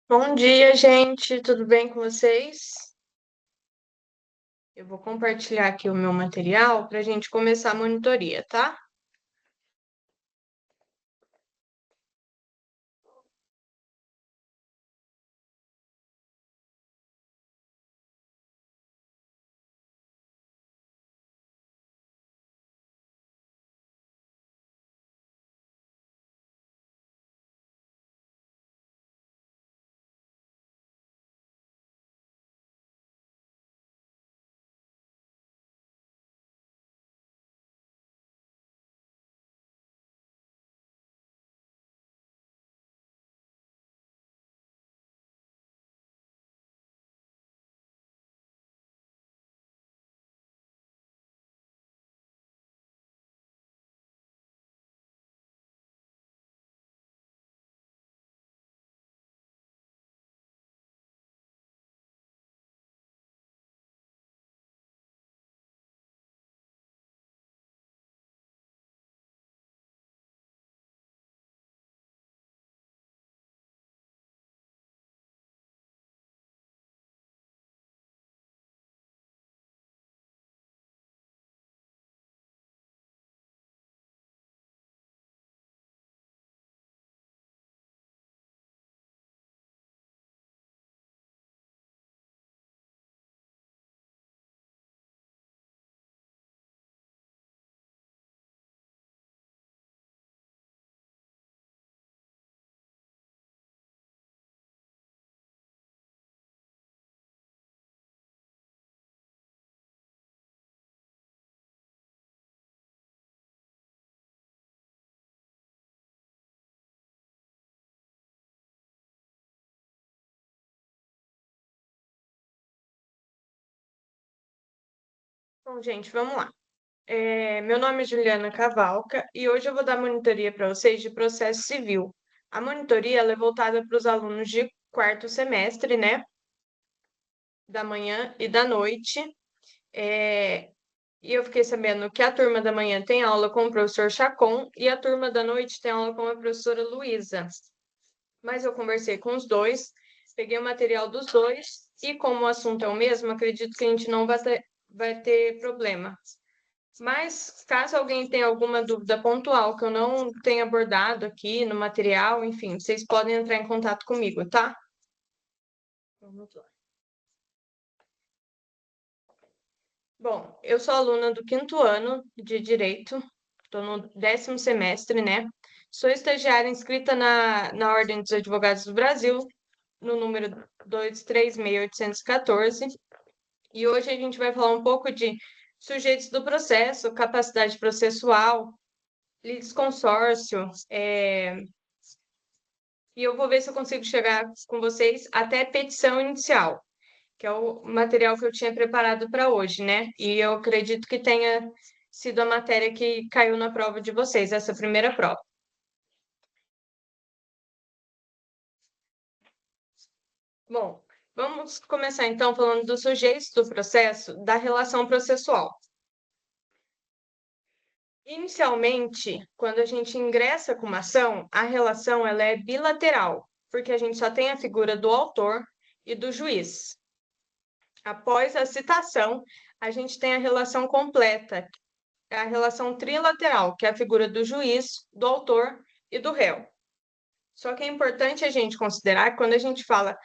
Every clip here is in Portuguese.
Bom dia, gente. Tudo bem com vocês? Eu vou compartilhar aqui o meu material para a gente começar a monitoria, tá? Bom, gente, vamos lá. Meu nome é Juliana Cavalca e hoje eu vou dar monitoria para vocês de processo civil. A monitoria ela é voltada para os alunos de quarto semestre, né? Da manhã e da noite. É, E eu fiquei sabendo que a turma da manhã tem aula com o professor Chacon e a turma da noite tem aula com a professora Luísa. Mas eu conversei com os dois, peguei o material dos dois e como o assunto é o mesmo, acredito que a gente não vai ter problema. Mas caso alguém tenha alguma dúvida pontual que eu não tenha abordado aqui no material, enfim, vocês podem entrar em contato comigo, tá? Vamos lá. Bom, eu sou aluna do quinto ano de Direito, estou no 10º semestre, né? Sou estagiária inscrita na Ordem dos Advogados do Brasil, no número 236814. E hoje a gente vai falar um pouco de sujeitos do processo, capacidade processual, litisconsórcio, e eu vou ver se eu consigo chegar com vocês até petição inicial, que é o material que eu tinha preparado para hoje, né? E eu acredito que tenha sido a matéria que caiu na prova de vocês, essa primeira prova. Bom, vamos começar então falando dos sujeitos do processo, da relação processual. Inicialmente, quando a gente ingressa com uma ação, a relação ela é bilateral, porque a gente só tem a figura do autor e do juiz. Após a citação, a gente tem a relação completa, a relação trilateral, que é a figura do juiz, do autor e do réu. Só que é importante a gente considerar que quando a gente fala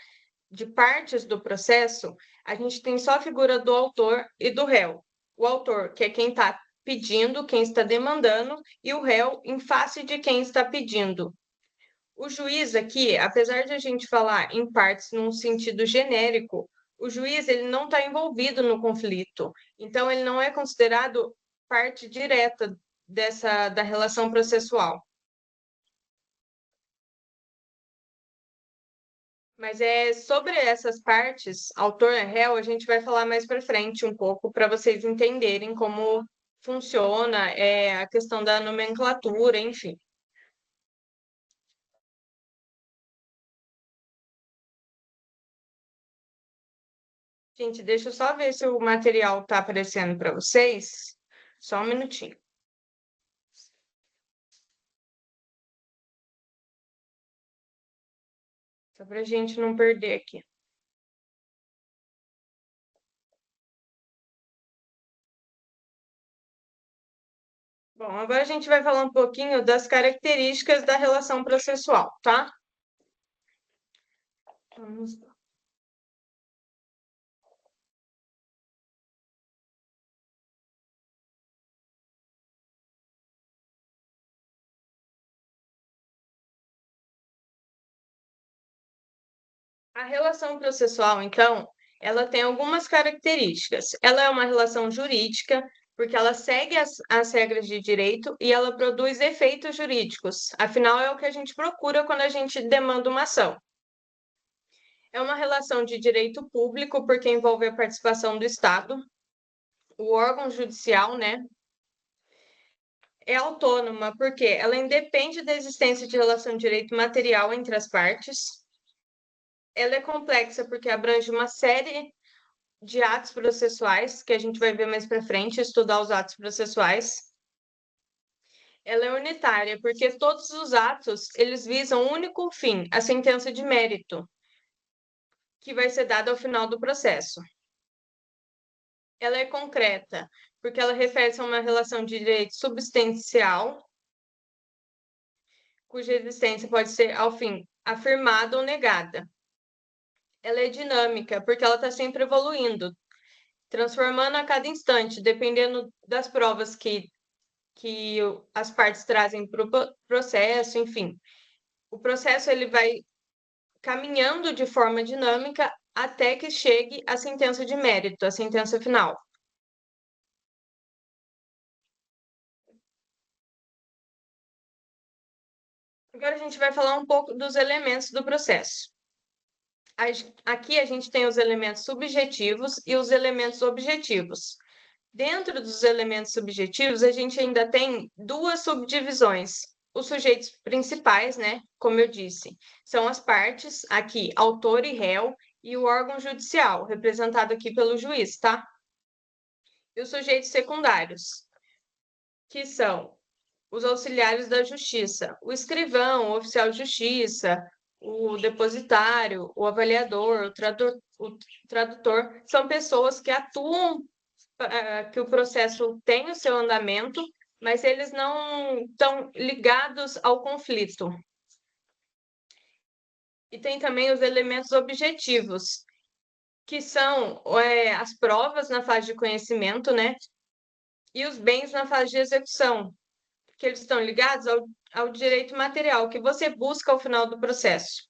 de partes do processo, a gente tem só a figura do autor e do réu. O autor, que é quem está pedindo, quem está demandando, e o réu em face de quem está pedindo. O juiz aqui, apesar de a gente falar em partes num sentido genérico, o juiz ele não está envolvido no conflito, então ele não é considerado parte direta da relação processual. Mas é sobre essas partes, autor e réu, a gente vai falar mais para frente um pouco para vocês entenderem como funciona a questão da nomenclatura, enfim. Gente, deixa eu só ver se o material está aparecendo para vocês. Só um minutinho. Só para a gente não perder aqui. Bom, agora a gente vai falar um pouquinho das características da relação processual, tá? Vamos lá. A relação processual, então, ela tem algumas características. Ela é uma relação jurídica, porque ela segue as regras de direito e ela produz efeitos jurídicos. Afinal, é o que a gente procura quando a gente demanda uma ação. É uma relação de direito público, porque envolve a participação do Estado, o órgão judicial, né? É autônoma, porque ela independe da existência de relação de direito material entre as partes. Ela é complexa, porque abrange uma série de atos processuais, que a gente vai ver mais para frente, estudar os atos processuais. Ela é unitária, porque todos os atos, eles visam um único fim, a sentença de mérito, que vai ser dada ao final do processo. Ela é concreta, porque ela refere-se a uma relação de direito substancial, cuja existência pode ser, ao fim, afirmada ou negada. Ela é dinâmica, porque ela está sempre evoluindo, transformando a cada instante, dependendo das provas que as partes trazem para o processo, enfim. O processo ele vai caminhando de forma dinâmica até que chegue à sentença de mérito, a sentença final. Agora a gente vai falar um pouco dos elementos do processo. Aqui a gente tem os elementos subjetivos e os elementos objetivos. Dentro dos elementos subjetivos, a gente ainda tem duas subdivisões. Os sujeitos principais, né? Como eu disse, são as partes, aqui, autor e réu, e o órgão judicial, representado aqui pelo juiz, tá? E os sujeitos secundários, que são os auxiliares da justiça, o escrivão, o oficial de justiça, o depositário, o avaliador, o tradutor, são pessoas que atuam que o processo tem o seu andamento, mas eles não estão ligados ao conflito. E tem também os elementos objetivos, que são as provas na fase de conhecimento, né? E os bens na fase de execução, que eles estão ligados ao direito material, que você busca ao final do processo.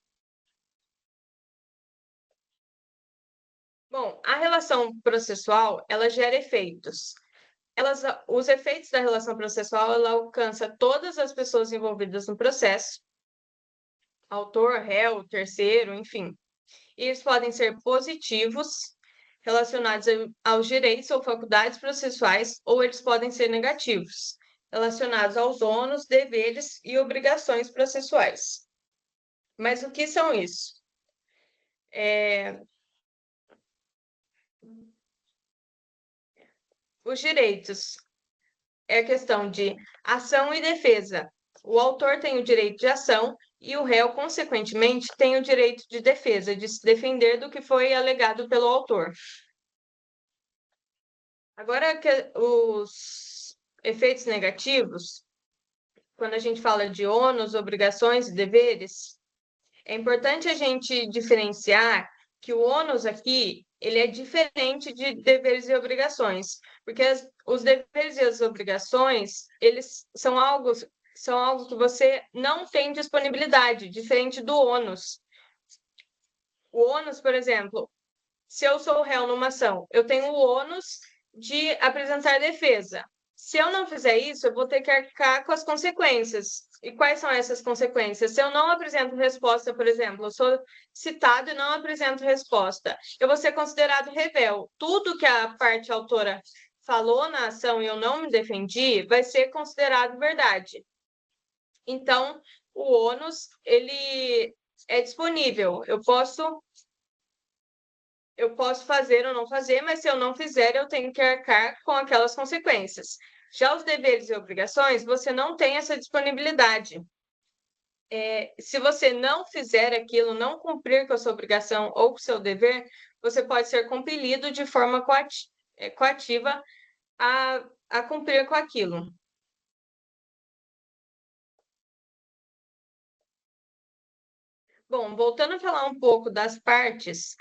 Bom, a relação processual, ela gera efeitos. Os efeitos da relação processual, ela alcança todas as pessoas envolvidas no processo, autor, réu, terceiro, enfim. E eles podem ser positivos, relacionados aos direitos ou faculdades processuais, ou eles podem ser negativos, relacionados aos ônus, deveres e obrigações processuais. Mas o que são isso? Os direitos é a questão de ação e defesa. O autor tem o direito de ação e o réu, consequentemente, tem o direito de defesa, de se defender do que foi alegado pelo autor. Agora, os efeitos negativos, quando a gente fala de ônus, obrigações e deveres, é importante a gente diferenciar que o ônus aqui, ele é diferente de deveres e obrigações, porque os deveres e as obrigações, eles são algo que você não tem disponibilidade, diferente do ônus. O ônus, por exemplo, se eu sou réu numa ação, eu tenho o ônus de apresentar defesa. Se eu não fizer isso, eu vou ter que arcar com as consequências. E quais são essas consequências? Se eu não apresento resposta, por exemplo, eu sou citado e não apresento resposta, eu vou ser considerado revel. Tudo que a parte autora falou na ação e eu não me defendi, vai ser considerado verdade. Então, o ônus, ele é disponível. Eu posso fazer ou não fazer, mas se eu não fizer, eu tenho que arcar com aquelas consequências. Já os deveres e obrigações, você não tem essa disponibilidade. Se você não fizer aquilo, não cumprir com a sua obrigação ou com o seu dever, você pode ser compelido de forma coativa a cumprir com aquilo. Bom, voltando a falar um pouco das partes,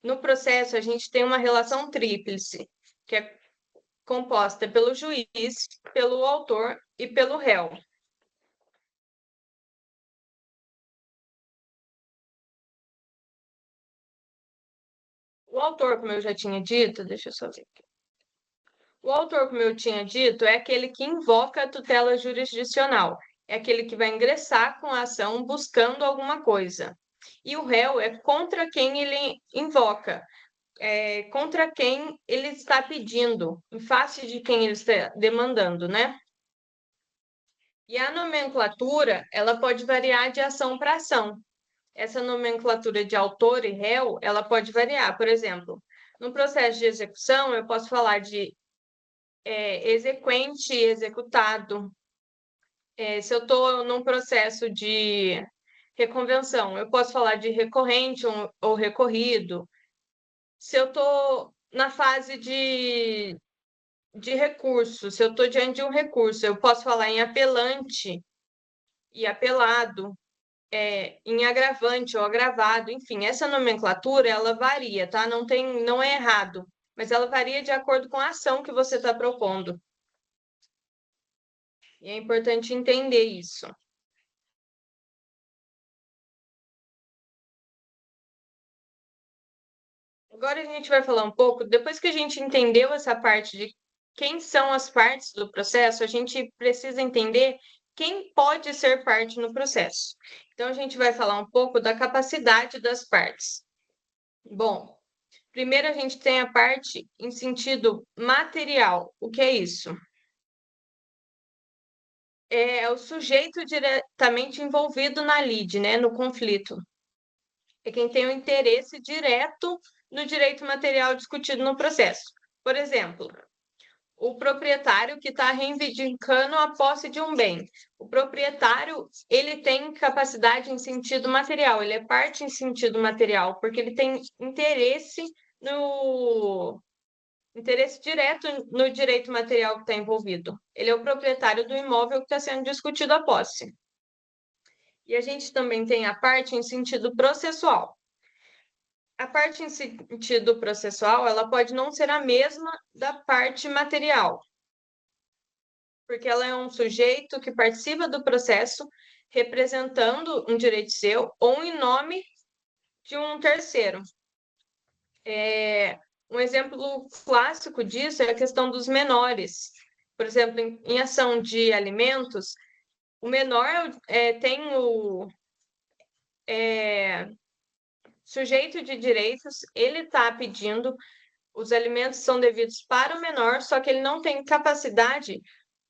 no processo a gente tem uma relação tríplice, que é composta pelo juiz, pelo autor e pelo réu. O autor, como eu já tinha dito, deixa eu só ver aqui. O autor, como eu tinha dito, é aquele que invoca a tutela jurisdicional, é aquele que vai ingressar com a ação buscando alguma coisa. E o réu é contra quem ele invoca, contra quem ele está pedindo, em face de quem ele está demandando, né? E a nomenclatura, ela pode variar de ação para ação. Essa nomenclatura de autor e réu, ela pode variar. Por exemplo, no processo de execução, eu posso falar de exequente e executado. Se eu estou num processo de reconvenção, eu posso falar de recorrente ou recorrido. Se eu estou na fase de recurso, se eu estou diante de um recurso, eu posso falar em apelante e apelado, em agravante ou agravado, enfim, essa nomenclatura ela varia, tá? Não é errado, mas ela varia de acordo com a ação que você está propondo. E é importante entender isso. Agora a gente vai falar um pouco, depois que a gente entendeu essa parte de quem são as partes do processo, a gente precisa entender quem pode ser parte no processo. Então, a gente vai falar um pouco da capacidade das partes. Bom, primeiro a gente tem a parte em sentido material. O que é isso? É o sujeito diretamente envolvido na lide, né, no conflito. É quem tem o interesse direto no direito material discutido no processo. Por exemplo, o proprietário que está reivindicando a posse de um bem. O proprietário, ele tem capacidade em sentido material, ele é parte em sentido material, porque ele tem interesse direto no direito material que está envolvido. Ele é o proprietário do imóvel que está sendo discutido a posse. E a gente também tem a parte em sentido processual. A parte em sentido processual, ela pode não ser a mesma da parte material, porque ela é um sujeito que participa do processo representando um direito seu ou em nome de um terceiro. Um exemplo clássico disso é a questão dos menores. Por exemplo, em ação de alimentos, o menor tem o sujeito de direitos, ele está pedindo, os alimentos são devidos para o menor, só que ele não tem capacidade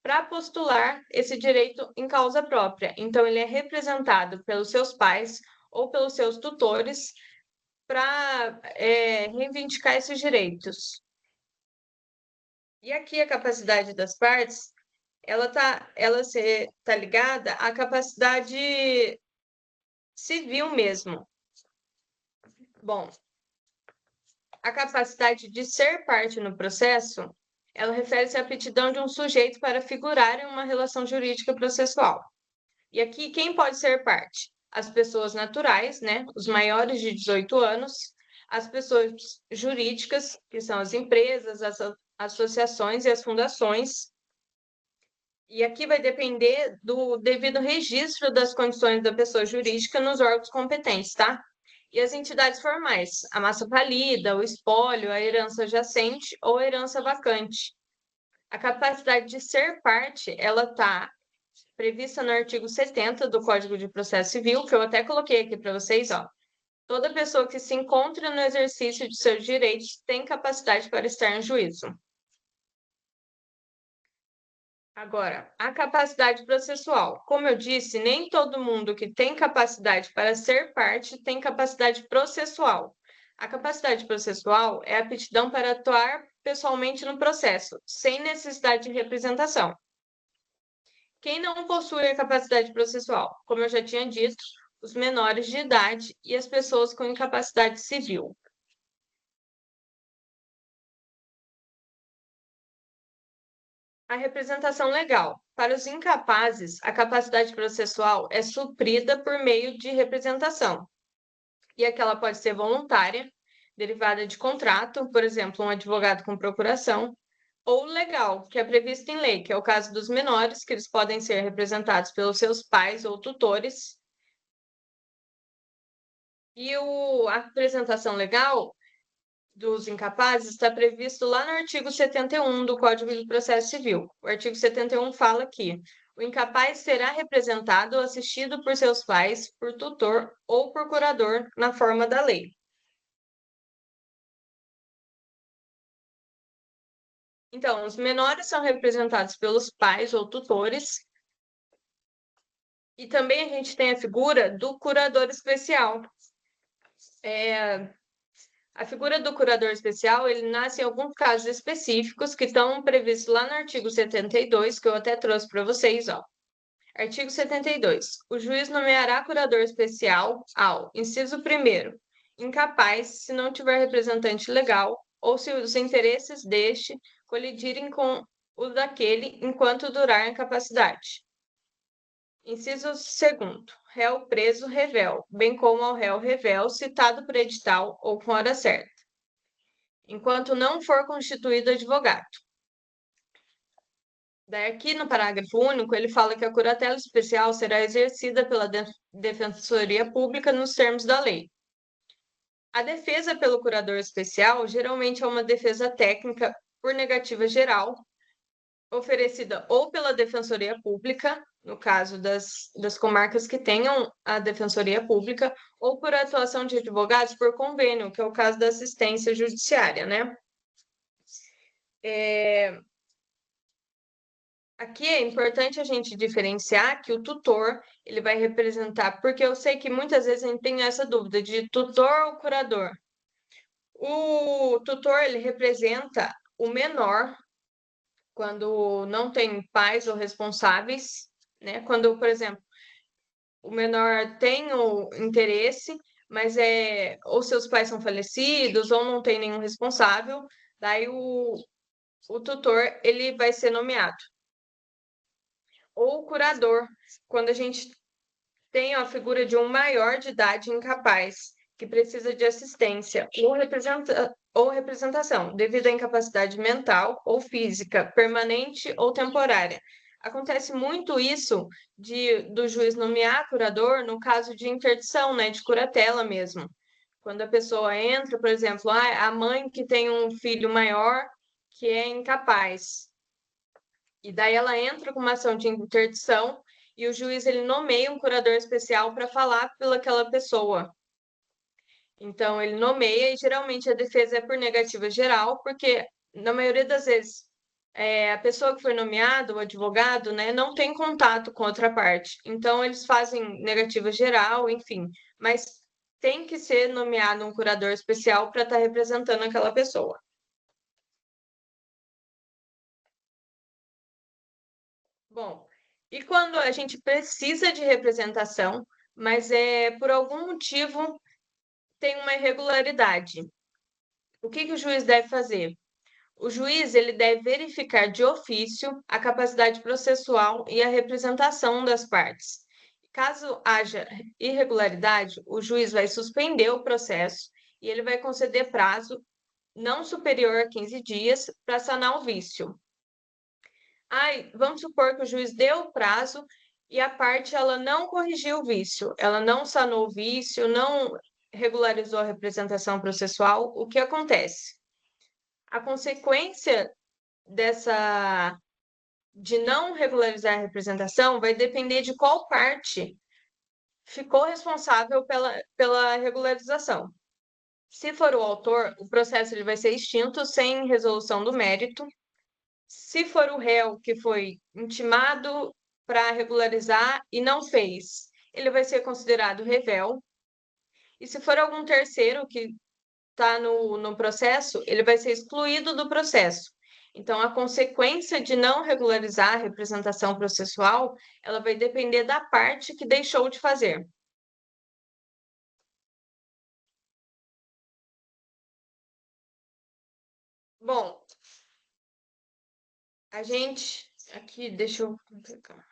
para postular esse direito em causa própria. Então, ele é representado pelos seus pais ou pelos seus tutores para reivindicar esses direitos. E aqui a capacidade das partes, ela tá ligada à capacidade civil mesmo. Bom, a capacidade de ser parte no processo, ela refere-se à aptidão de um sujeito para figurar em uma relação jurídica processual. E aqui, quem pode ser parte? As pessoas naturais, né? Os maiores de 18 anos, as pessoas jurídicas, que são as empresas, as associações e as fundações. E aqui vai depender do devido registro das condições da pessoa jurídica nos órgãos competentes, tá? E as entidades formais, a massa falida, o espólio, a herança jacente ou a herança vacante. A capacidade de ser parte, ela está prevista no artigo 70 do Código de Processo Civil, que eu até coloquei aqui para vocês, ó. Toda pessoa que se encontra no exercício de seus direitos tem capacidade para estar em juízo. Agora, a capacidade processual. Como eu disse, nem todo mundo que tem capacidade para ser parte tem capacidade processual. A capacidade processual é a aptidão para atuar pessoalmente no processo, sem necessidade de representação. Quem não possui a capacidade processual? Como eu já tinha dito, os menores de idade e as pessoas com incapacidade civil. A representação legal. Para os incapazes, a capacidade processual é suprida por meio de representação. E aquela pode ser voluntária, derivada de contrato, por exemplo, um advogado com procuração, ou legal, que é previsto em lei, que é o caso dos menores, que eles podem ser representados pelos seus pais ou tutores. E a representação legal dos incapazes está previsto lá no artigo 71 do Código de Processo Civil. O artigo 71 fala que o incapaz será representado ou assistido por seus pais, por tutor ou procurador na forma da lei. Então, os menores são representados pelos pais ou tutores, e também a gente tem a figura do curador especial. A figura do curador especial, ele nasce em alguns casos específicos que estão previstos lá no artigo 72, que eu até trouxe para vocês, ó. Artigo 72. O juiz nomeará curador especial ao, inciso 1º, incapaz se não tiver representante legal ou se os interesses deste colidirem com os daquele enquanto durar a incapacidade. Inciso 2º. Réu preso revel, bem como ao réu revel citado por edital ou com hora certa, enquanto não for constituído advogado. Daí aqui no parágrafo único, ele fala que a curatela especial será exercida pela Defensoria Pública nos termos da lei. A defesa pelo curador especial geralmente é uma defesa técnica por negativa geral, oferecida ou pela Defensoria Pública, no caso das comarcas que tenham a Defensoria Pública, ou por atuação de advogados por convênio, que é o caso da assistência judiciária, né? Aqui é importante a gente diferenciar que o tutor, ele vai representar, porque eu sei que muitas vezes a gente tem essa dúvida de tutor ou curador. O tutor, ele representa o menor quando não tem pais ou responsáveis, né? Quando, por exemplo, o menor tem o interesse, mas ou seus pais são falecidos ou não tem nenhum responsável, daí o tutor, ele vai ser nomeado. Ou o curador, quando a gente tem a figura de um maior de idade incapaz, que precisa de assistência ou representação, devido à incapacidade mental ou física, permanente ou temporária. Acontece muito isso do juiz nomear curador no caso de interdição, né, de curatela mesmo. Quando a pessoa entra, por exemplo, a mãe que tem um filho maior que é incapaz, e daí ela entra com uma ação de interdição e o juiz ele nomeia um curador especial para falar pelaquela pessoa. Então ele nomeia e geralmente a defesa é por negativa geral, porque na maioria das vezes a pessoa que foi nomeada, o advogado, né, não tem contato com outra parte. Então eles fazem negativa geral, enfim, mas tem que ser nomeado um curador especial para estar representando aquela pessoa. Bom, e quando a gente precisa de representação, mas por algum motivo tem uma irregularidade, o que o juiz deve fazer? O juiz ele deve verificar de ofício a capacidade processual e a representação das partes. Caso haja irregularidade, o juiz vai suspender o processo e ele vai conceder prazo não superior a 15 dias para sanar o vício. Vamos supor que o juiz deu o prazo e a parte ela não corrigiu o vício, ela não sanou o vício, não regularizou a representação processual. O que acontece? A consequência de não regularizar a representação vai depender de qual parte ficou responsável pela regularização. Se for o autor, o processo ele vai ser extinto sem resolução do mérito. Se for o réu que foi intimado para regularizar e não fez, ele vai ser considerado revel. E se for algum terceiro que está no processo, ele vai ser excluído do processo. Então, a consequência de não regularizar a representação processual, ela vai depender da parte que deixou de fazer. Bom, a gente aqui, deixa eu complicar.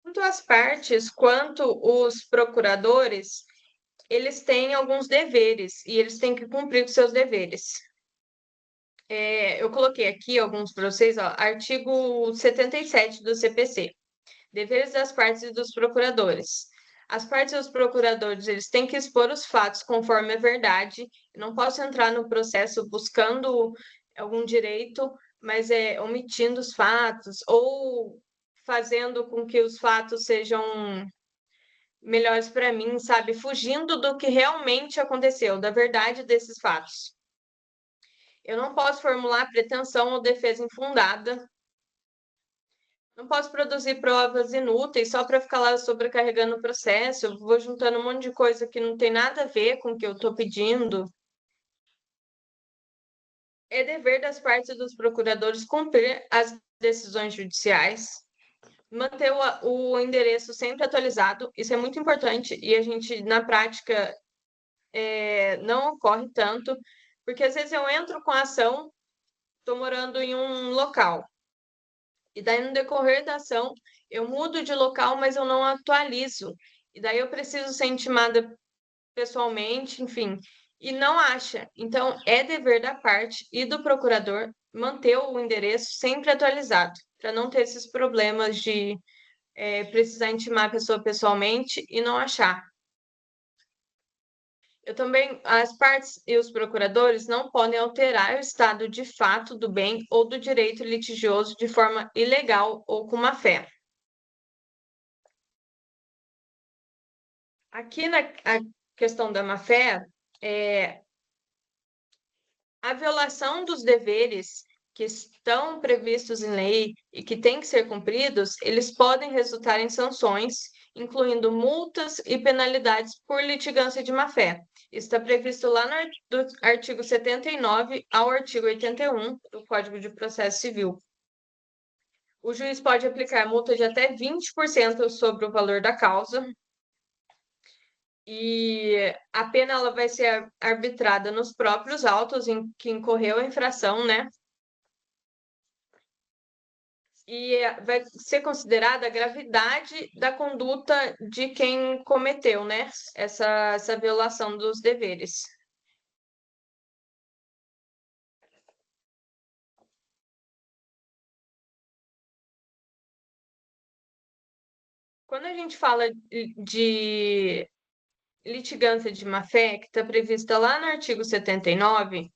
Tanto as partes quanto os procuradores, eles têm alguns deveres e eles têm que cumprir com seus deveres. Eu coloquei aqui alguns para vocês, ó, artigo 77 do CPC. Deveres das partes e dos procuradores. As partes e os procuradores, eles têm que expor os fatos conforme a verdade. Eu não posso entrar no processo buscando algum direito, mas omitindo os fatos ou fazendo com que os fatos sejam melhores para mim, sabe? Fugindo do que realmente aconteceu, da verdade desses fatos. Eu não posso formular pretensão ou defesa infundada. Não posso produzir provas inúteis só para ficar lá sobrecarregando o processo. Eu vou juntando um monte de coisa que não tem nada a ver com o que eu estou pedindo. É dever das partes e dos procuradores cumprir as decisões judiciais, manter o endereço sempre atualizado. Isso é muito importante e a gente, na prática, não ocorre tanto, porque às vezes eu entro com a ação, estou morando em um local. E daí, no decorrer da ação, eu mudo de local, mas eu não atualizo. E daí eu preciso ser intimada pessoalmente, enfim, e não acha. Então, é dever da parte e do procurador manter o endereço sempre atualizado, para não ter esses problemas de precisar intimar a pessoa pessoalmente e não achar. Eu também, as partes e os procuradores não podem alterar o estado de fato do bem ou do direito litigioso de forma ilegal ou com má fé. Aqui na a questão da má-fé, é, a violação dos deveres que estão previstos em lei e que têm que ser cumpridos, eles podem resultar em sanções, incluindo multas e penalidades por litigância de má-fé. Isso está previsto lá do artigo 79 ao artigo 81 do Código de Processo Civil. O juiz pode aplicar multa de até 20% sobre o valor da causa, e a pena ela vai ser arbitrada nos próprios autos em que incorreu a infração, né? E vai ser considerada a gravidade da conduta de quem cometeu, né? Essa violação dos deveres. Quando a gente fala de litigância de má-fé, que está prevista lá no artigo 79,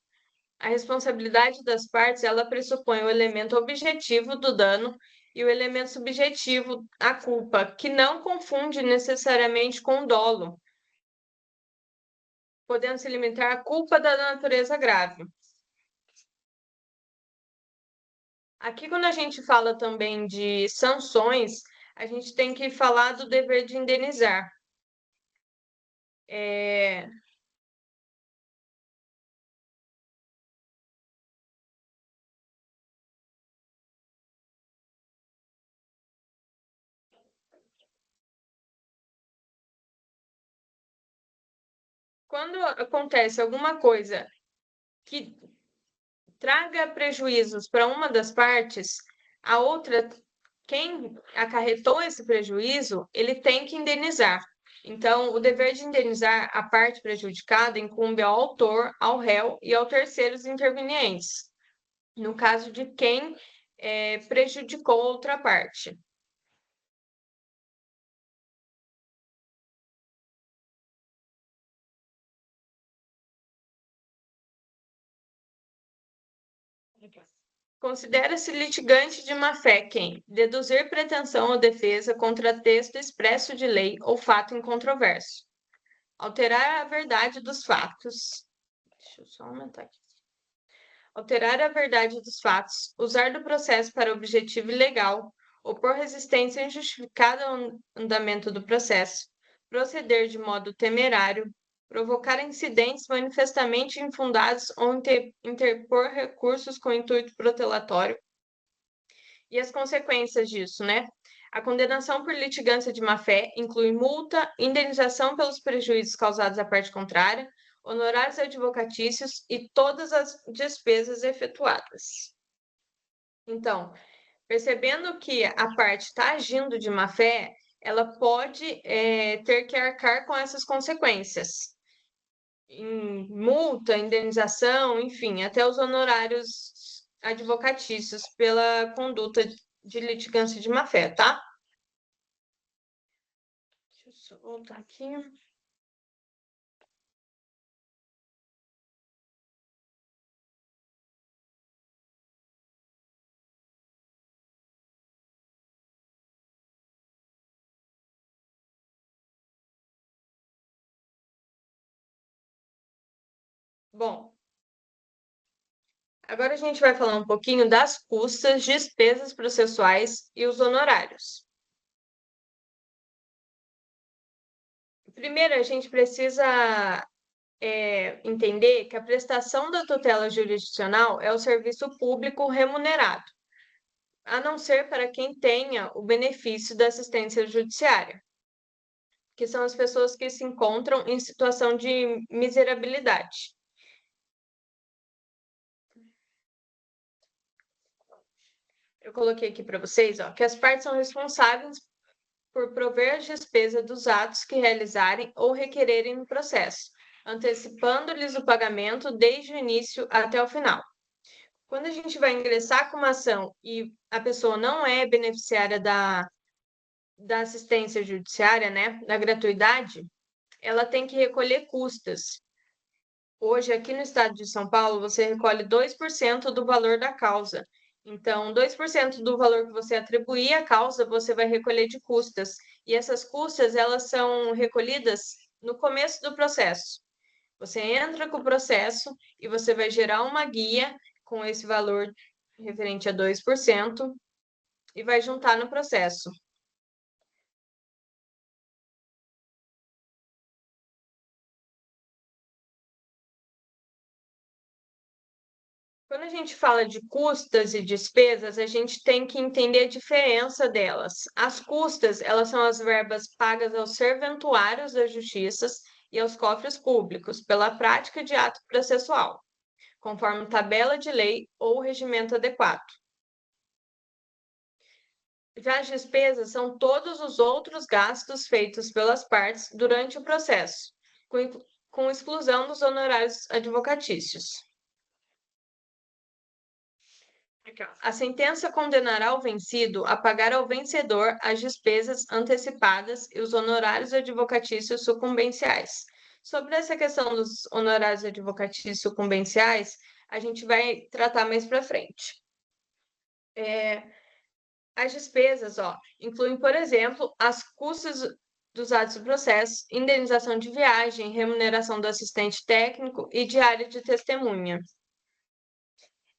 a responsabilidade das partes, ela pressupõe o elemento objetivo do dano e o elemento subjetivo, a culpa, que não confunde necessariamente com dolo, podendo se limitar à culpa da natureza grave. Aqui, quando a gente fala também de sanções, a gente tem que falar do dever de indenizar. É, Quando acontece alguma coisa que traga prejuízos para uma das partes, a outra, quem acarretou esse prejuízo, ele tem que indenizar. Então, o dever de indenizar a parte prejudicada incumbe ao autor, ao réu e aos terceiros intervenientes, no caso de quem prejudicou outra parte. Considera-se litigante de má-fé quem deduzir pretensão ou defesa contra texto expresso de lei ou fato incontroverso, alterar a verdade dos fatos. Deixa eu só aumentar aqui. Alterar a verdade dos fatos, usar do processo para objetivo ilegal opor resistência injustificada ao andamento do processo, proceder de modo temerário, provocar incidentes manifestamente infundados ou interpor recursos com intuito protelatório. E as consequências disso, né? A condenação por litigância de má-fé inclui multa, indenização pelos prejuízos causados à parte contrária, honorários advocatícios e todas as despesas efetuadas. Então, percebendo que a parte está agindo de má-fé, ela pode ter que arcar com essas consequências. Em multa, indenização, enfim, até os honorários advocatícios pela conduta de litigância de má-fé, tá? Deixa eu só voltar aqui. Bom, agora a gente vai falar um pouquinho das custas, despesas processuais e os honorários. Primeiro, a gente precisa entender que a prestação da tutela jurisdicional é o serviço público remunerado, a não ser para quem tenha o benefício da assistência judiciária, que são as pessoas que se encontram em situação de miserabilidade. Eu coloquei aqui para vocês, ó, que as partes são responsáveis por prover as despesas dos atos que realizarem ou requererem no processo, antecipando-lhes o pagamento desde o início até o final. Quando a gente vai ingressar com uma ação e a pessoa não é beneficiária da assistência judiciária, né, da gratuidade, ela tem que recolher custas. Hoje, aqui no estado de São Paulo, você recolhe 2% do valor da causa. Então, 2% do valor que você atribuir à causa, você vai recolher de custas. E essas custas, elas são recolhidas no começo do processo. Você entra com o processo e você vai gerar uma guia com esse valor referente a 2% e vai juntar no processo. Quando a gente fala de custas e despesas, a gente tem que entender a diferença delas. As custas, elas são as verbas pagas aos serventuários da justiça e aos cofres públicos pela prática de ato processual, conforme tabela de lei ou regimento adequado. Já as despesas são todos os outros gastos feitos pelas partes durante o processo, com exclusão dos honorários advocatícios. A sentença condenará o vencido a pagar ao vencedor as despesas antecipadas e os honorários advocatícios sucumbenciais. Sobre essa questão dos honorários advocatícios sucumbenciais, a gente vai tratar mais para frente. As despesas, ó, incluem, por exemplo, as custas dos atos do processo, indenização de viagem, remuneração do assistente técnico e diária de testemunha.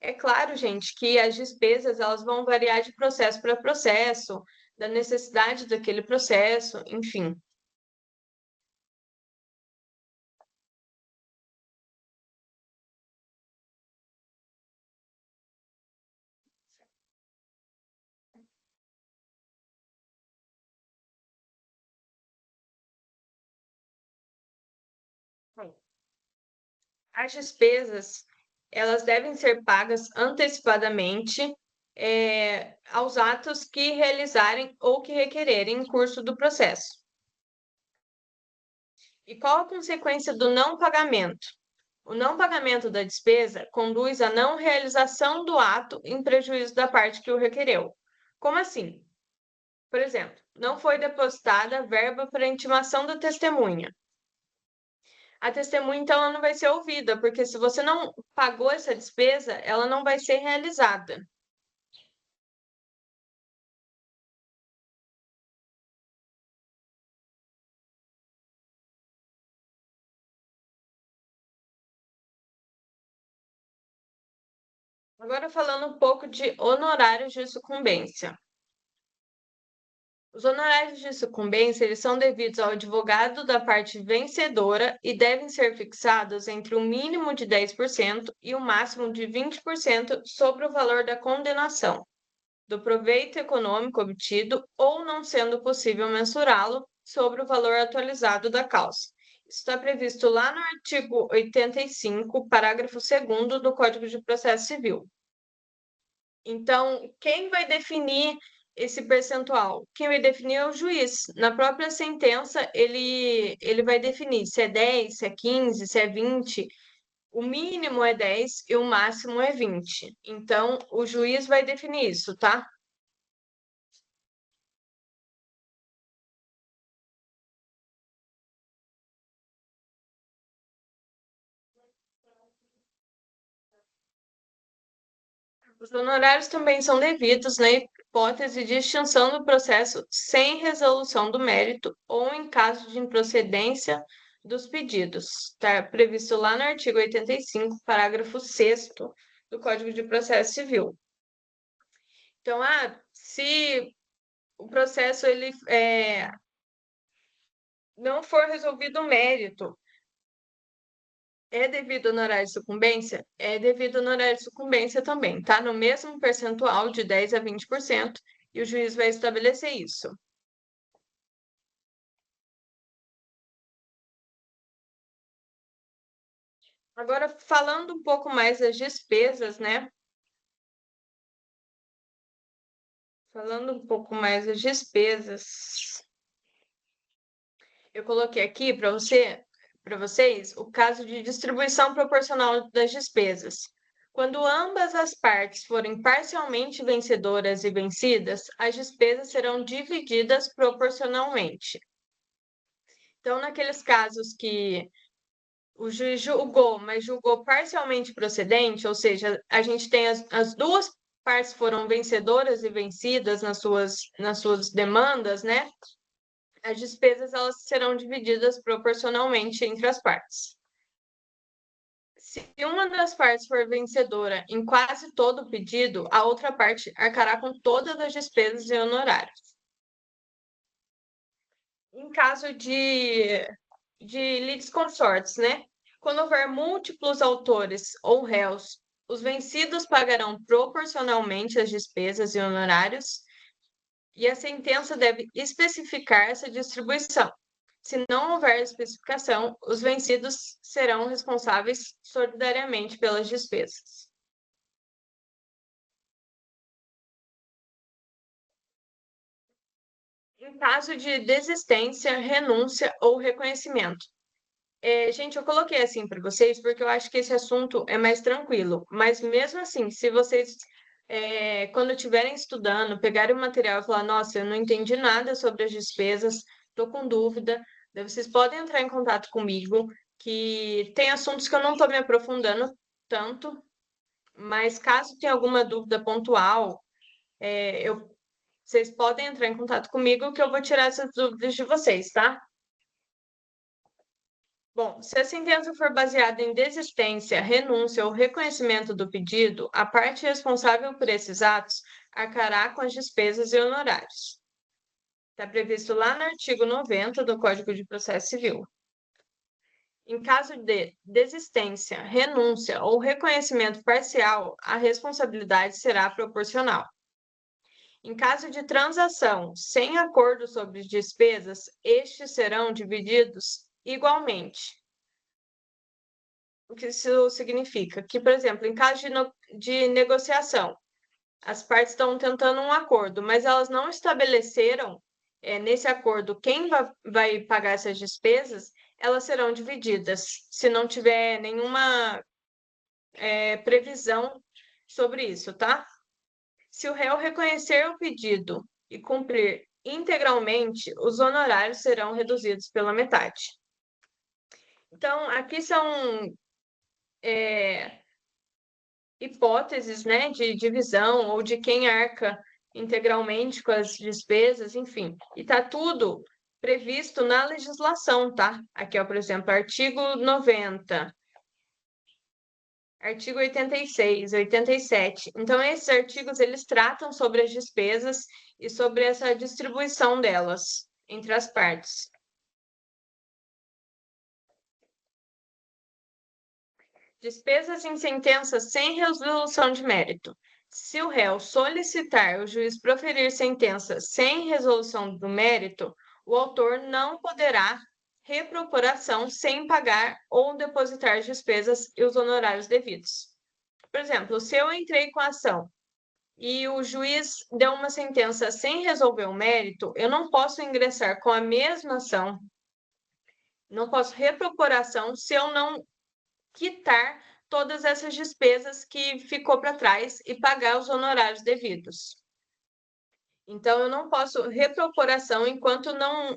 É claro, gente, que as despesas elas vão variar de processo para processo, da necessidade daquele processo, enfim. As despesas elas devem ser pagas antecipadamente aos atos que realizarem ou que requererem em curso do processo. E qual a consequência do não pagamento? O não pagamento da despesa conduz à não realização do ato em prejuízo da parte que o requereu. Como assim? Por exemplo, não foi depositada verba para intimação da testemunha. A testemunha, então, ela não vai ser ouvida, porque se você não pagou essa despesa, ela não vai ser realizada. Agora, falando um pouco de honorários de sucumbência. Os honorários de sucumbência, eles são devidos ao advogado da parte vencedora e devem ser fixados entre o mínimo de 10% e o máximo de 20% sobre o valor da condenação, do proveito econômico obtido ou não sendo possível mensurá-lo sobre o valor atualizado da causa. Isso está previsto lá no artigo 85, parágrafo 2º do Código de Processo Civil. Então, quem vai definir esse percentual? Quem vai definir é o juiz. Na própria sentença, ele vai definir se é 10, se é 15, se é 20. O mínimo é 10 e o máximo é 20. Então, o juiz vai definir isso, tá? Os honorários também são devidos na hipótese de extinção do processo sem resolução do mérito ou em caso de improcedência dos pedidos. Está previsto lá no artigo 85, parágrafo 6º do Código de Processo Civil. Então, se o processo não for resolvido o mérito, é devido honorário de sucumbência? É devido honorário de sucumbência também, tá? No mesmo percentual de 10 a 20%, e o juiz vai estabelecer isso. Agora, falando um pouco mais das despesas, né? Falando um pouco mais das despesas, eu coloquei aqui para vocês, o caso de distribuição proporcional das despesas. Quando ambas as partes forem parcialmente vencedoras e vencidas, as despesas serão divididas proporcionalmente. Então, naqueles casos que o juiz julgou, mas julgou parcialmente procedente, ou seja, a gente tem as duas partes foram vencedoras e vencidas nas suas demandas, né? As despesas elas serão divididas proporcionalmente entre as partes. Se uma das partes for vencedora em quase todo o pedido, a outra parte arcará com todas as despesas e honorários. Em caso de litisconsortes, né? Quando houver múltiplos autores ou réus, os vencidos pagarão proporcionalmente as despesas e honorários, e a sentença deve especificar essa distribuição. Se não houver especificação, os vencidos serão responsáveis solidariamente pelas despesas. Em caso de desistência, renúncia ou reconhecimento. Gente, eu coloquei assim para vocês porque eu acho que esse assunto é mais tranquilo. Mas mesmo assim, se vocês, quando estiverem estudando, pegarem o material e falar, nossa, eu não entendi nada sobre as despesas, estou com dúvida, daí vocês podem entrar em contato comigo, que tem assuntos que eu não estou me aprofundando tanto, mas caso tenha alguma dúvida pontual, vocês podem entrar em contato comigo que eu vou tirar essas dúvidas de vocês, tá? Bom, se a sentença for baseada em desistência, renúncia ou reconhecimento do pedido, a parte responsável por esses atos arcará com as despesas e honorários. Está previsto lá no artigo 90 do Código de Processo Civil. Em caso de desistência, renúncia ou reconhecimento parcial, a responsabilidade será proporcional. Em caso de transação sem acordo sobre despesas, estes serão divididos igualmente. O que isso significa? Que, por exemplo, em caso de negociação, as partes estão tentando um acordo, mas elas não estabeleceram nesse acordo quem vai pagar essas despesas, elas serão divididas, se não tiver nenhuma previsão sobre isso, tá? Se o réu reconhecer o pedido e cumprir integralmente, os honorários serão reduzidos pela metade. Então, aqui são hipóteses, né, de divisão ou de quem arca integralmente com as despesas, enfim. E está tudo previsto na legislação, tá? Aqui, ó, por exemplo, artigo 90. artigo 86, 87. Então, esses artigos, eles tratam sobre as despesas e sobre essa distribuição delas entre as partes. Despesas em sentença sem resolução de mérito. Se o réu solicitar o juiz proferir sentença sem resolução do mérito, o autor não poderá repropor a ação sem pagar ou depositar as despesas e os honorários devidos. Por exemplo, se eu entrei com a ação e o juiz deu uma sentença sem resolver o mérito, eu não posso ingressar com a mesma ação, não posso repropor a ação se eu não quitar todas essas despesas que ficou para trás e pagar os honorários devidos. Então, eu não posso repropor a ação enquanto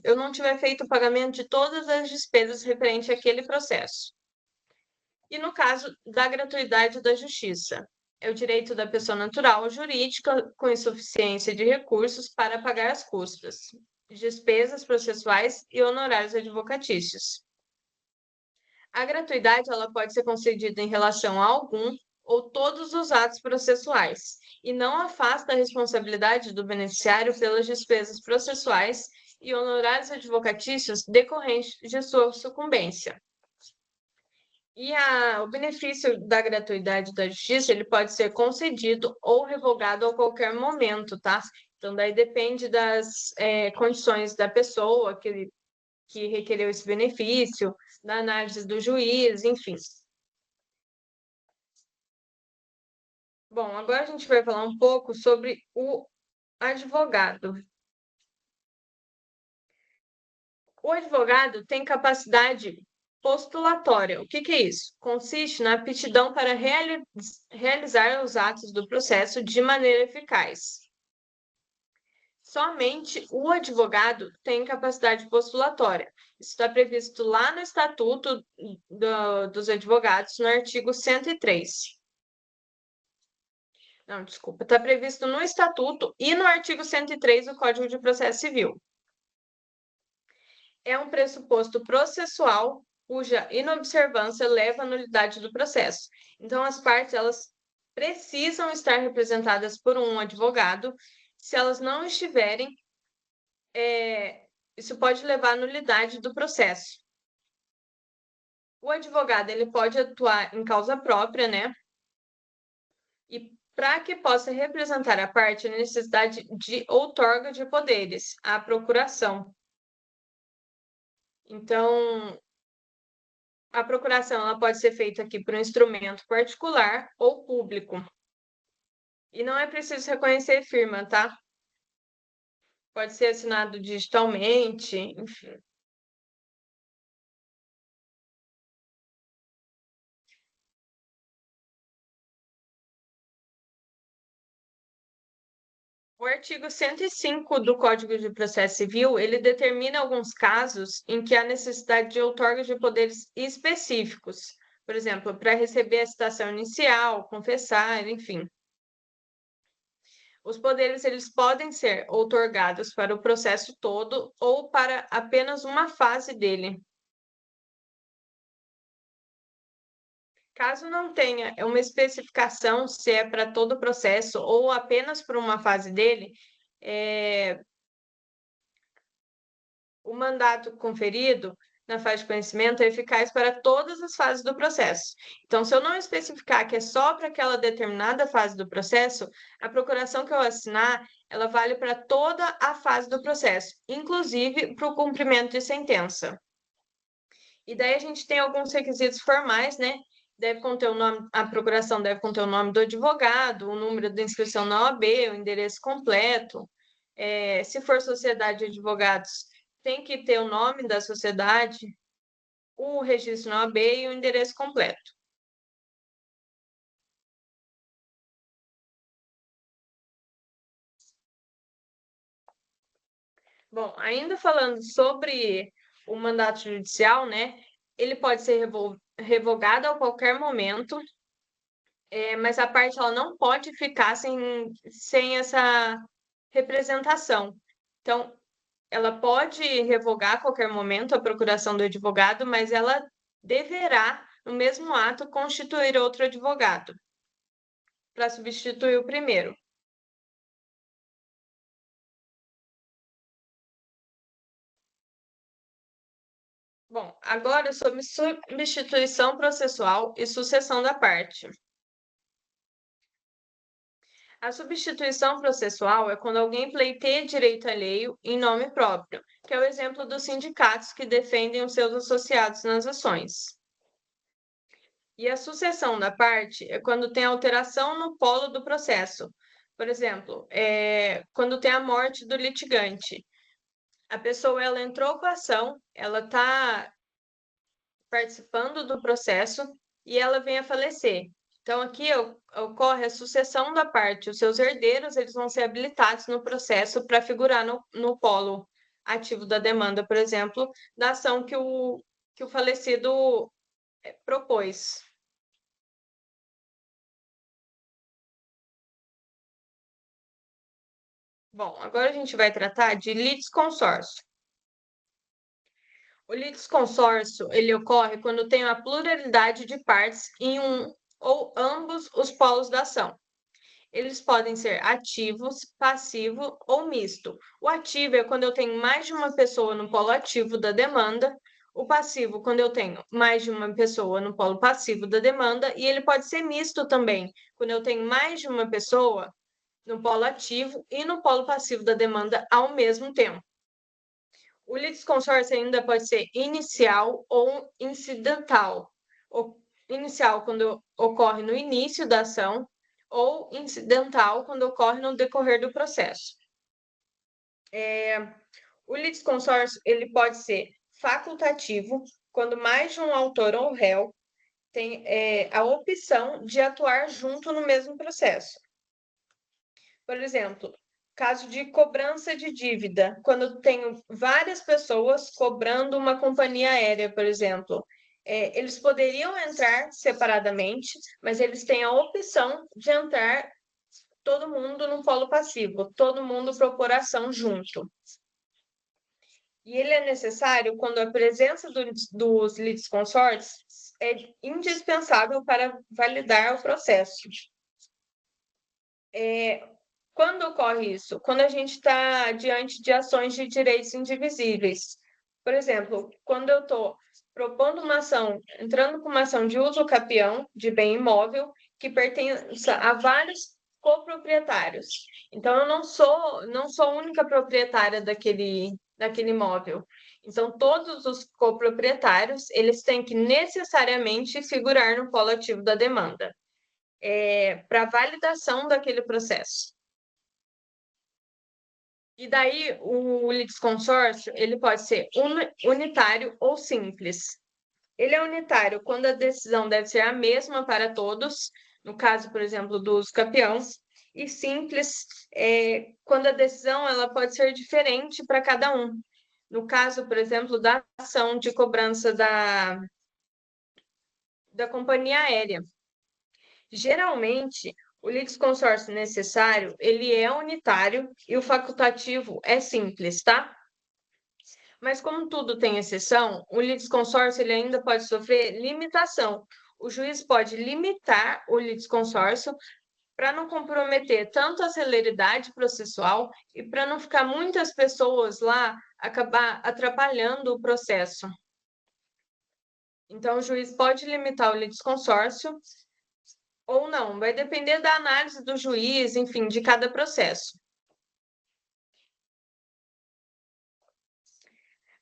eu não tiver feito o pagamento de todas as despesas referentes àquele processo. E no caso da gratuidade da justiça, é o direito da pessoa natural ou jurídica com insuficiência de recursos para pagar as custas, despesas processuais e honorários advocatícios. A gratuidade ela pode ser concedida em relação a algum ou todos os atos processuais e não afasta a responsabilidade do beneficiário pelas despesas processuais e honorários advocatícios decorrentes de sua sucumbência. E o benefício da gratuidade da justiça, ele pode ser concedido ou revogado a qualquer momento, tá? Então, daí depende das condições da pessoa que requereu esse benefício, da análise do juiz, enfim. Bom, agora a gente vai falar um pouco sobre o advogado. O advogado tem capacidade postulatória. O que é isso? Consiste na aptidão para realizar os atos do processo de maneira eficaz. Somente o advogado tem capacidade postulatória. Isso está previsto lá no Estatuto dos Advogados, no artigo 103. Não, desculpa, está previsto no Estatuto e no artigo 103 do Código de Processo Civil. É um pressuposto processual cuja inobservância leva à nulidade do processo. Então, as partes, elas precisam estar representadas por um advogado. Se elas não estiverem, isso pode levar à nulidade do processo. O advogado, ele pode atuar em causa própria, né? E para que possa representar a parte, a necessidade de outorga de poderes, a procuração. Então, a procuração ela pode ser feita aqui por um instrumento particular ou público. E não é preciso reconhecer firma, tá? Pode ser assinado digitalmente, enfim. O artigo 105 do Código de Processo Civil, ele determina alguns casos em que há necessidade de outorga de poderes específicos. Por exemplo, para receber a citação inicial, confessar, enfim. Os poderes eles podem ser outorgados para o processo todo ou para apenas uma fase dele. Caso não tenha uma especificação se é para todo o processo ou apenas para uma fase dele, o mandato conferido na fase de conhecimento é eficaz para todas as fases do processo. Então, se eu não especificar que é só para aquela determinada fase do processo, a procuração que eu assinar, ela vale para toda a fase do processo, inclusive para o cumprimento de sentença. E daí a gente tem alguns requisitos formais, né? Deve conter o nome, a procuração deve conter o nome do advogado, o número de inscrição na OAB, o endereço completo. Se for sociedade de advogados, tem que ter o nome da sociedade, o registro na OAB e o endereço completo. Bom, ainda falando sobre o mandato judicial, né? Ele pode ser revogado a qualquer momento, mas a parte ela não pode ficar sem essa representação. Então, ela pode revogar a qualquer momento a procuração do advogado, mas ela deverá no mesmo ato, constituir outro advogado para substituir o primeiro. Bom, agora sobre substituição processual e sucessão da parte. A substituição processual é quando alguém pleiteia direito alheio em nome próprio, que é o exemplo dos sindicatos que defendem os seus associados nas ações. E a sucessão da parte é quando tem alteração no polo do processo. Por exemplo, quando tem a morte do litigante. A pessoa ela entrou com a ação, ela está participando do processo e ela vem a falecer. Então, aqui ocorre a sucessão da parte. Os seus herdeiros eles vão ser habilitados no processo para figurar no polo ativo da demanda, por exemplo, da ação que o falecido propôs. Bom, agora a gente vai tratar de litisconsórcio. O litisconsórcio, ele ocorre quando tem uma pluralidade de partes em um ou ambos os polos da ação. Eles podem ser ativos, passivo ou misto. O ativo é quando eu tenho mais de uma pessoa no polo ativo da demanda, o passivo quando eu tenho mais de uma pessoa no polo passivo da demanda, e ele pode ser misto também, quando eu tenho mais de uma pessoa no polo ativo e no polo passivo da demanda ao mesmo tempo. O litisconsórcio ainda pode ser inicial ou incidental. O inicial, quando ocorre no início da ação, ou incidental, quando ocorre no decorrer do processo. O litisconsórcio ele pode ser facultativo, quando mais de um autor ou réu tem a opção de atuar junto no mesmo processo. Por exemplo, caso de cobrança de dívida, quando tenho várias pessoas cobrando uma companhia aérea, por exemplo, eles poderiam entrar separadamente, mas eles têm a opção de entrar todo mundo no polo passivo, todo mundo propor ação junto. E ele é necessário quando a presença dos litisconsórcios é indispensável para validar o processo. Quando ocorre isso? Quando a gente está diante de ações de direitos indivisíveis. Por exemplo, quando eu estou propondo uma ação, entrando com uma ação de uso capião de bem imóvel que pertence a vários coproprietários. Então, eu não sou a única proprietária daquele imóvel. Então, todos os coproprietários, eles têm que necessariamente figurar no polo ativo da demanda, para validação daquele processo. E daí o litisconsórcio, ele pode ser unitário ou simples. Ele é unitário quando a decisão deve ser a mesma para todos, no caso, por exemplo, dos campeões, e simples quando a decisão ela pode ser diferente para cada um. No caso, por exemplo, da ação de cobrança da companhia aérea. Geralmente, o litisconsórcio necessário, ele é unitário e o facultativo é simples, tá? Mas como tudo tem exceção, o litisconsórcio ele ainda pode sofrer limitação. O juiz pode limitar o litisconsórcio para não comprometer tanto a celeridade processual e para não ficar muitas pessoas lá acabar atrapalhando o processo. Então, o juiz pode limitar o litisconsórcio ou não, vai depender da análise do juiz, enfim, de cada processo.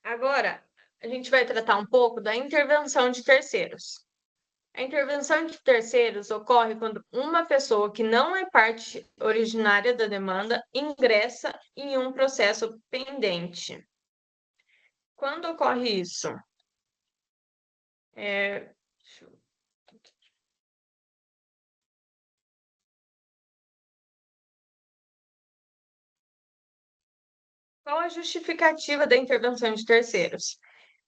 Agora, a gente vai tratar um pouco da intervenção de terceiros. A intervenção de terceiros ocorre quando uma pessoa que não é parte originária da demanda ingressa em um processo pendente. Quando ocorre isso? Qual a justificativa da intervenção de terceiros?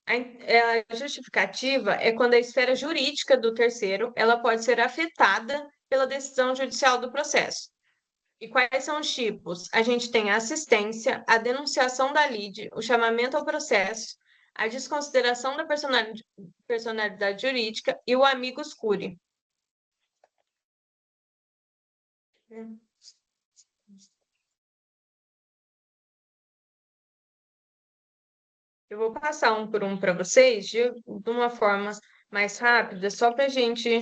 A justificativa é quando a esfera jurídica do terceiro ela pode ser afetada pela decisão judicial do processo. E quais são os tipos? A gente tem a assistência, a denunciação da lide, o chamamento ao processo, a desconsideração da personalidade jurídica e o amicus curiae. Eu vou passar um por um para vocês de uma forma mais rápida, só para a gente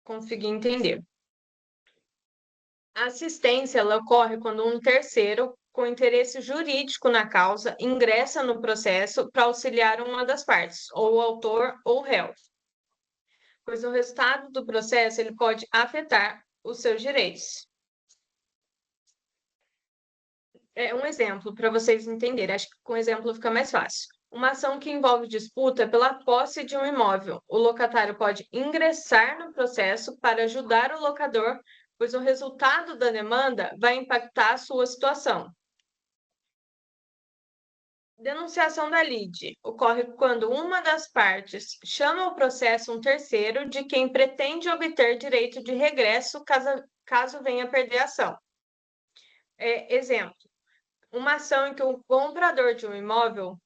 conseguir entender. A assistência ela ocorre quando um terceiro com interesse jurídico na causa ingressa no processo para auxiliar uma das partes, ou o autor ou o réu, pois o resultado do processo ele pode afetar os seus direitos. É um exemplo para vocês entenderem, acho que com exemplo fica mais fácil. Uma ação que envolve disputa pela posse de um imóvel. O locatário pode ingressar no processo para ajudar o locador, pois o resultado da demanda vai impactar a sua situação. Denunciação da lide ocorre quando uma das partes chama ao processo um terceiro de quem pretende obter direito de regresso caso venha perder a ação. Exemplo, uma ação em que o comprador de um imóvel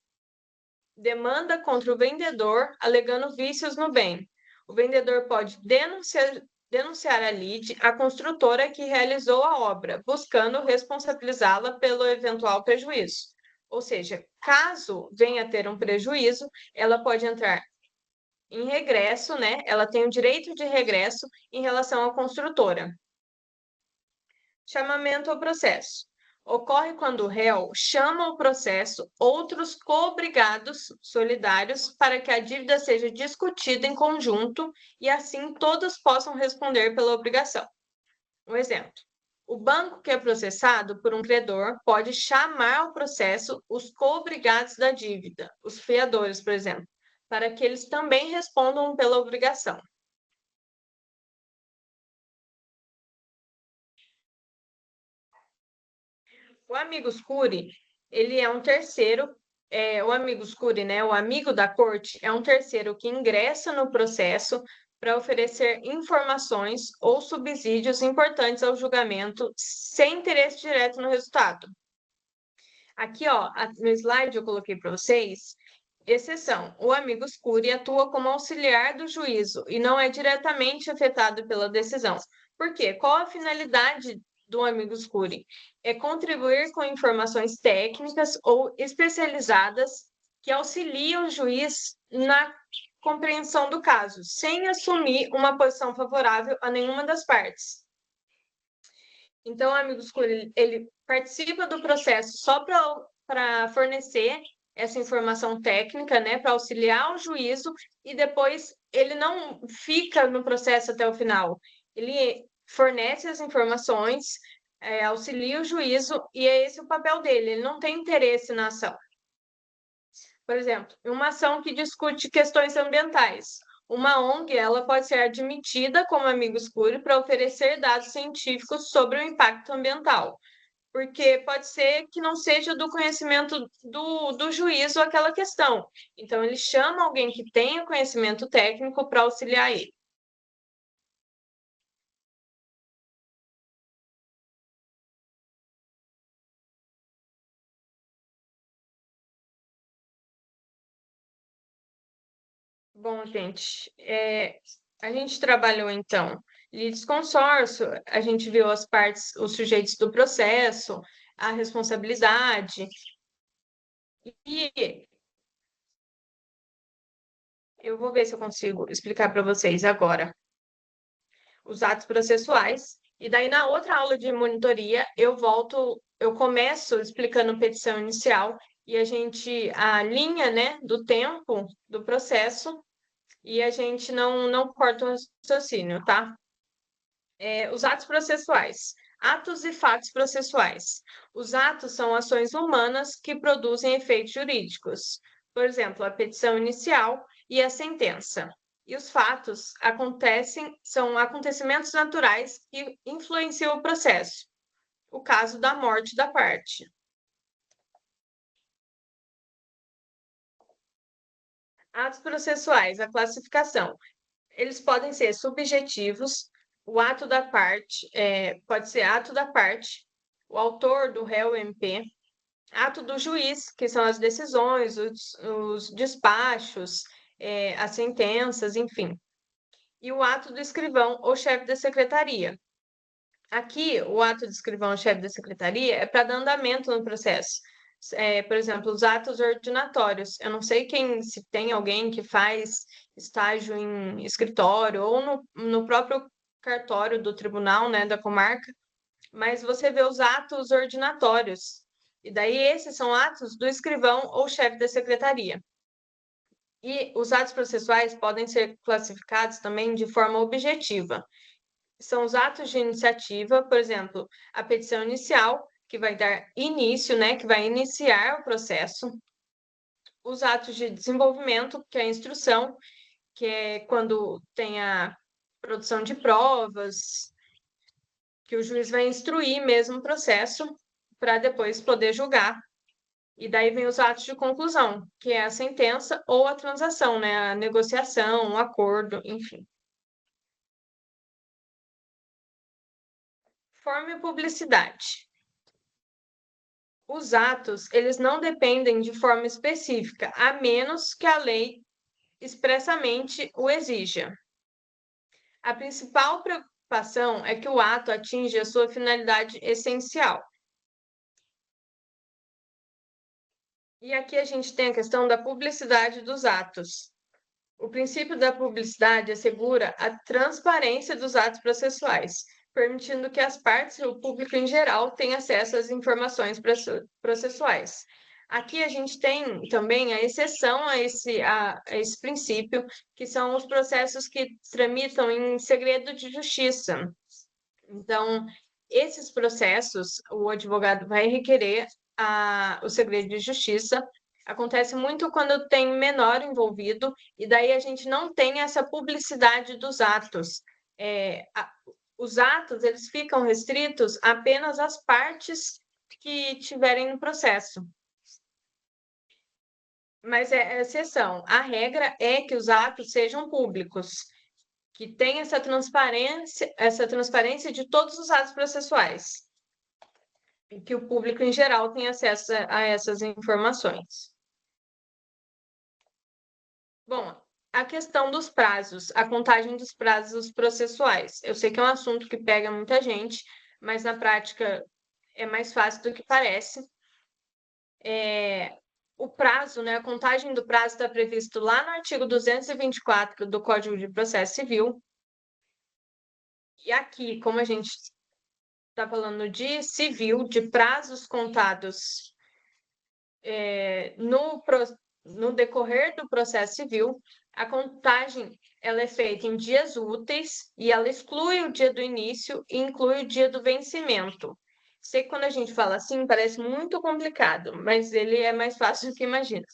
demanda contra o vendedor alegando vícios no bem. O vendedor pode denunciar a lide à construtora que realizou a obra, buscando responsabilizá-la pelo eventual prejuízo. Ou seja, caso venha a ter um prejuízo, ela pode entrar em regresso, né? Ela tem o direito de regresso em relação à construtora. Chamamento ao processo. Ocorre quando o réu chama ao processo outros coobrigados solidários para que a dívida seja discutida em conjunto e assim todos possam responder pela obrigação. Um exemplo. O banco que é processado por um credor pode chamar ao processo os coobrigados da dívida, os fiadores, por exemplo, para que eles também respondam pela obrigação. O amicus curiae, ele é um terceiro, o amicus curiae, né, o amigo da corte, é um terceiro que ingressa no processo para oferecer informações ou subsídios importantes ao julgamento sem interesse direto no resultado. Aqui, ó, no slide eu coloquei para vocês, exceção, o amicus curiae atua como auxiliar do juízo e não é diretamente afetado pela decisão. Por quê? Qual a finalidade do amicus curiae? É contribuir com informações técnicas ou especializadas que auxiliam o juiz na compreensão do caso, sem assumir uma posição favorável a nenhuma das partes. Então, o amicus curiae, ele participa do processo só para fornecer essa informação técnica, né, para auxiliar o juízo, e depois ele não fica no processo até o final. Ele fornece as informações, auxilia o juízo, e é esse o papel dele, ele não tem interesse na ação. Por exemplo, uma ação que discute questões ambientais. Uma ONG ela pode ser admitida como amicus curiae para oferecer dados científicos sobre o impacto ambiental, porque pode ser que não seja do conhecimento do juízo aquela questão. Então, ele chama alguém que tenha conhecimento técnico para auxiliar ele. Bom, gente, a gente trabalhou então litisconsórcio, a gente viu as partes, os sujeitos do processo, a responsabilidade, e eu vou ver se eu consigo explicar para vocês agora os atos processuais, e daí na outra aula de monitoria eu começo explicando petição inicial e a linha, né, do tempo do processo e a gente não corta o raciocínio, tá? Os atos processuais. Atos e fatos processuais. Os atos são ações humanas que produzem efeitos jurídicos. Por exemplo, a petição inicial e a sentença. E os fatos são acontecimentos naturais que influenciam o processo. O caso da morte da parte. Atos processuais, a classificação. Eles podem ser subjetivos, o ato da parte, pode ser ato da parte, o autor do réu MP, Ato do juiz, que são as decisões, os despachos, as sentenças, enfim. E o ato do escrivão ou chefe da secretaria. Aqui, o ato do escrivão ou chefe da secretaria é para dar andamento no processo. Por exemplo, os atos ordinatórios. Eu não sei se tem alguém que faz estágio em escritório ou no próprio cartório do tribunal, né, da comarca, mas você vê os atos ordinatórios. E daí esses são atos do escrivão ou chefe da secretaria. E os atos processuais podem ser classificados também de forma objetiva. São os atos de iniciativa, por exemplo, a petição inicial, que vai dar início, né, que vai iniciar o processo. Os atos de desenvolvimento, que é a instrução, que é quando tem a produção de provas, que o juiz vai instruir mesmo o processo para depois poder julgar. E daí vem os atos de conclusão, que é a sentença ou a transação, né? A negociação, o acordo, enfim. Forma e publicidade. Os atos, eles não dependem de forma específica, a menos que a lei expressamente o exija. A principal preocupação é que o ato atinja a sua finalidade essencial. E aqui a gente tem a questão da publicidade dos atos. O princípio da publicidade assegura a transparência dos atos processuais, permitindo que as partes e o público em geral tenham acesso às informações processuais. Aqui a gente tem também a exceção a esse princípio, que são os processos que tramitam em segredo de justiça. Então, esses processos, o advogado vai requerer o segredo de justiça. Acontece muito quando tem menor envolvido, e daí a gente não tem essa publicidade dos atos. Os atos, eles ficam restritos apenas às partes que tiverem no processo. Mas é exceção. A regra é que os atos sejam públicos, que tenha essa transparência de todos os atos processuais, e que o público em geral tenha acesso a essas informações. Bom, a questão dos prazos, a contagem dos prazos processuais. Eu sei que é um assunto que pega muita gente, mas na prática é mais fácil do que parece. O prazo, né, a contagem do prazo está previsto lá no artigo 224 do Código de Processo Civil. E aqui, como a gente está falando de civil, de prazos contados no decorrer do processo civil, a contagem ela é feita em dias úteis e ela exclui o dia do início e inclui o dia do vencimento. Sei que quando a gente fala assim parece muito complicado, mas ele é mais fácil do que imagina.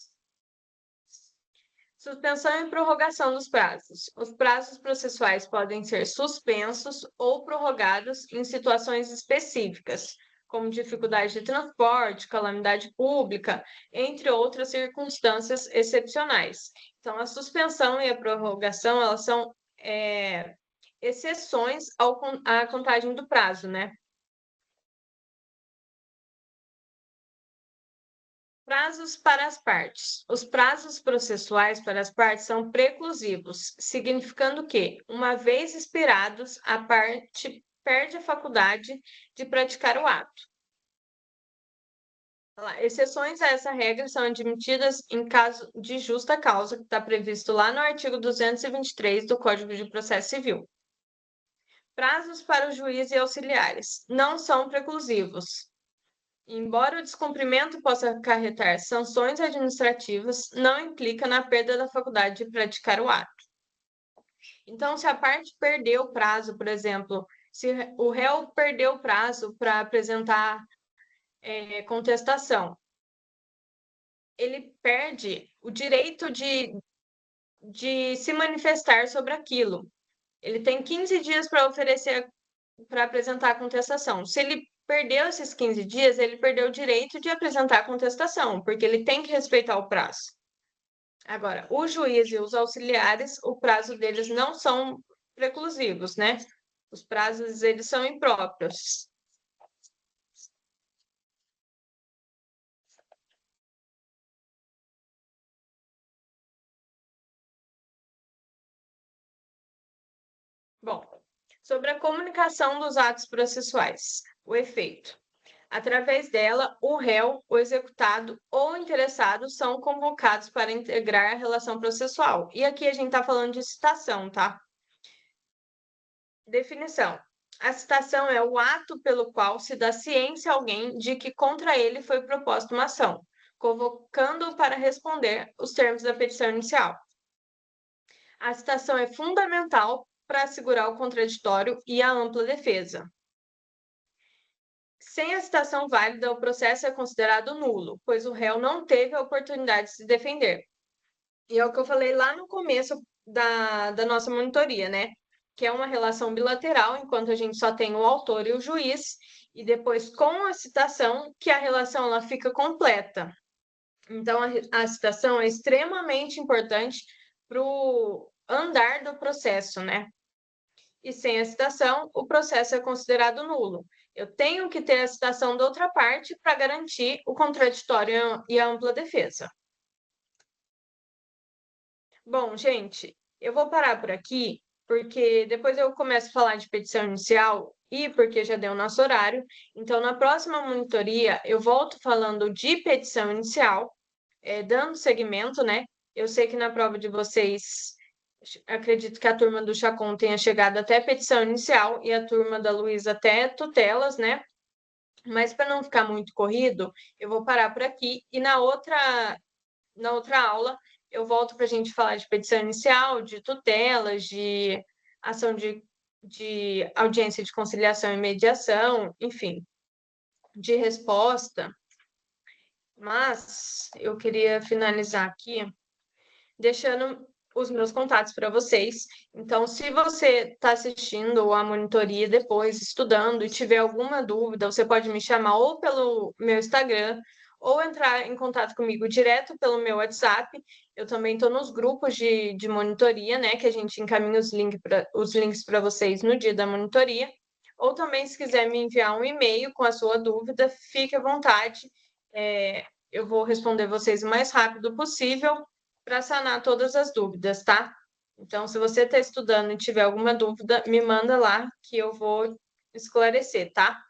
Suspensão e prorrogação dos prazos. Os prazos processuais podem ser suspensos ou prorrogados em situações específicas, como dificuldade de transporte, calamidade pública, entre outras circunstâncias excepcionais. Então, a suspensão e a prorrogação, elas são exceções à contagem do prazo, né? Prazos para as partes. Os prazos processuais para as partes são preclusivos, significando que, uma vez expirados, a parte perde a faculdade de praticar o ato. Exceções a essa regra são admitidas em caso de justa causa, que está previsto lá no artigo 223 do Código de Processo Civil. Prazos para o juiz e auxiliares não são preclusivos. Embora o descumprimento possa acarretar sanções administrativas, não implica na perda da faculdade de praticar o ato. Então, se a parte perdeu o prazo, por exemplo, se o réu perdeu o prazo para apresentar contestação, ele perde o direito de se manifestar sobre aquilo. Ele tem 15 dias para apresentar a contestação. Se ele perdeu esses 15 dias, ele perdeu o direito de apresentar a contestação, porque ele tem que respeitar o prazo. Agora, o juiz e os auxiliares, o prazo deles não são preclusivos, né? Os prazos, eles são impróprios. Sobre a comunicação dos atos processuais. O efeito. Através dela, o réu, o executado ou o interessado são convocados para integrar a relação processual. E aqui a gente está falando de citação, tá? Definição. A citação é o ato pelo qual se dá ciência a alguém de que contra ele foi proposta uma ação, convocando-o para responder os termos da petição inicial. A citação é fundamental para assegurar o contraditório e a ampla defesa. Sem a citação válida, o processo é considerado nulo, pois o réu não teve a oportunidade de se defender. E é o que eu falei lá no começo da nossa monitoria, né? Que é uma relação bilateral, enquanto a gente só tem o autor e o juiz, e depois, com a citação, que a relação ela fica completa. Então, a citação é extremamente importante para o andar do processo, né? E sem a citação, o processo é considerado nulo. Eu tenho que ter a citação da outra parte para garantir o contraditório e a ampla defesa. Bom, gente, eu vou parar por aqui, porque depois eu começo a falar de petição inicial e porque já deu o nosso horário. Então, na próxima monitoria, eu volto falando de petição inicial, dando seguimento, né? Eu sei que na prova de vocês, acredito que a turma do Chacon tenha chegado até petição inicial e a turma da Luísa até tutelas, né? Mas para não ficar muito corrido, eu vou parar por aqui e na outra aula eu volto para a gente falar de petição inicial, de tutelas, de ação de audiência de conciliação e mediação, enfim, de resposta. Mas eu queria finalizar aqui deixando os meus contatos para vocês. Então, se você está assistindo a monitoria depois, estudando e tiver alguma dúvida, você pode me chamar ou pelo meu Instagram ou entrar em contato comigo direto pelo meu WhatsApp. Eu também estou nos grupos de monitoria, né? Que a gente encaminha os links para vocês no dia da monitoria. Ou também, se quiser me enviar um e-mail com a sua dúvida, fique à vontade. Eu vou responder vocês o mais rápido possível para sanar todas as dúvidas, tá? Então, se você está estudando e tiver alguma dúvida, me manda lá que eu vou esclarecer, tá?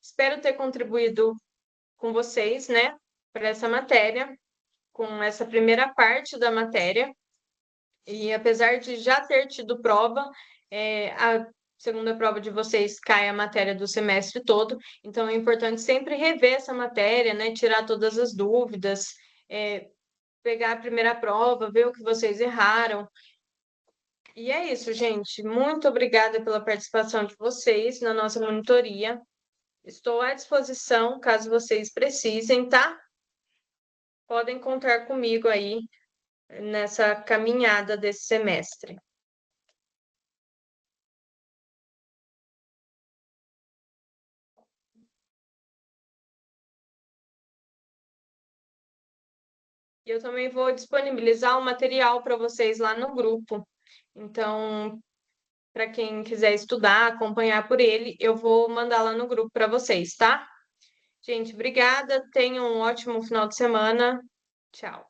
Espero ter contribuído com vocês, né, para essa matéria, com essa primeira parte da matéria. E apesar de já ter tido prova, a segunda prova de vocês cai a matéria do semestre todo, então é importante sempre rever essa matéria, né, tirar todas as dúvidas, pegar a primeira prova, ver o que vocês erraram. E é isso, gente. Muito obrigada pela participação de vocês na nossa monitoria. Estou à disposição caso vocês precisem, tá? Podem contar comigo aí nessa caminhada desse semestre. E eu também vou disponibilizar o material para vocês lá no grupo. Então, para quem quiser estudar, acompanhar por ele, eu vou mandar lá no grupo para vocês, tá? Gente, obrigada. Tenham um ótimo final de semana. Tchau.